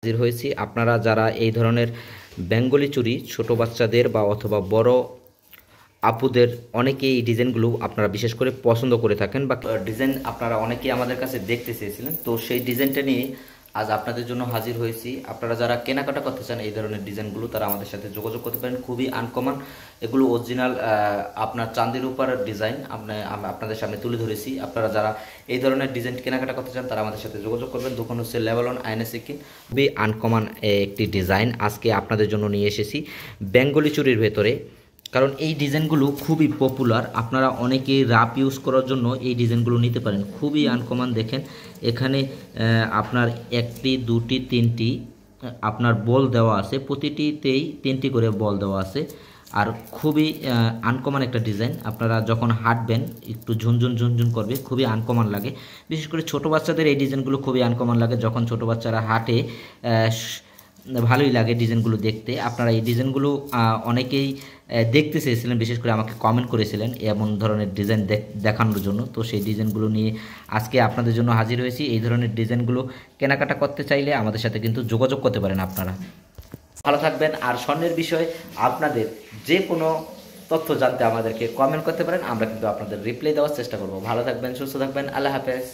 হাজির হয়েছি। আপনারা যারা এই ধরনের বেঙ্গলি চুড়ি ছোট বাচ্চাদের বা অথবা বড় আপুদের অনেকেই এই ডিজাইনগুলো আপনারা বিশেষ করে পছন্দ করে থাকেন বা ডিজাইন আপনারা অনেকেই আমাদের কাছে দেখতে চেয়েছিলেন, তো সেই ডিজাইনটা নিয়ে আজ আপনাদের জন্য হাজির হয়েছি। আপনারা যারা কেনাকাটা করতে চান এই ধরনের ডিজাইনগুলো তারা আমাদের সাথে যোগাযোগ করতে পারেন। খুবই আনকমন, এগুলো অরিজিনাল আপনার চাঁদের উপর ডিজাইন আপনাদের সামনে তুলে ধরেছি। আপনারা যারা এই ধরনের ডিজাইন কেনাকাটা করতে চান তারা আমাদের সাথে যোগাযোগ করবেন। দোকান হচ্ছে লেভেল 1 আইএনএসিকিন। খুবই আনকমন একটি ডিজাইন আজকে আপনাদের জন্য নিয়ে এসেছি বেঙ্গলি চুরির ভেতরে, কারণ এই ডিজাইনগুলো খুবই পপুলার। আপনারা অনেকেই রাফ ইউজ করার জন্য এই ডিজাইনগুলো নিতে পারেন। খুবই আনকমন, দেখেন এখানে আপনার একটি দুটি তিনটি আপনার বল দেওয়া আছে, প্রতিটিতেই তিনটি করে বল দেওয়া আছে। আর খুবই আনকমন একটা ডিজাইন। আপনারা যখন হাঁটবেন একটু ঝুনঝুন ঝুনঝুন করবে, খুবই আনকমন লাগে। বিশেষ করে ছোট বাচ্চাদের এই ডিজাইনগুলো খুবই আনকমন লাগে। যখন ছোট বাচ্চারা হাঁটে ভালোই লাগে ডিজাইনগুলো দেখতে। আপনারা এই ডিজাইনগুলো অনেকেই দেখতে চেয়েছিলেন, বিশেষ করে আমাকে কমেন্ট করেছিলেন এমন ধরনের ডিজাইন দেখানোর জন্য। তো সেই ডিজাইনগুলো নিয়ে আজকে আপনাদের জন্য হাজির হয়েছি। এই ধরনের ডিজাইনগুলো কেনাকাটা করতে চাইলে আমাদের সাথে কিন্তু যোগাযোগ করতে পারেন আপনারা। ভালো থাকবেন। আর স্বর্ণের বিষয়ে আপনাদের যে কোনো তথ্য জানতে আমাদেরকে কমেন্ট করতে পারেন, আমরা কিন্তু আপনাদের রিপ্লাই দেওয়ার চেষ্টা করব। ভালো থাকবেন, সুস্থ থাকবেন, আল্লাহ হাফেজ।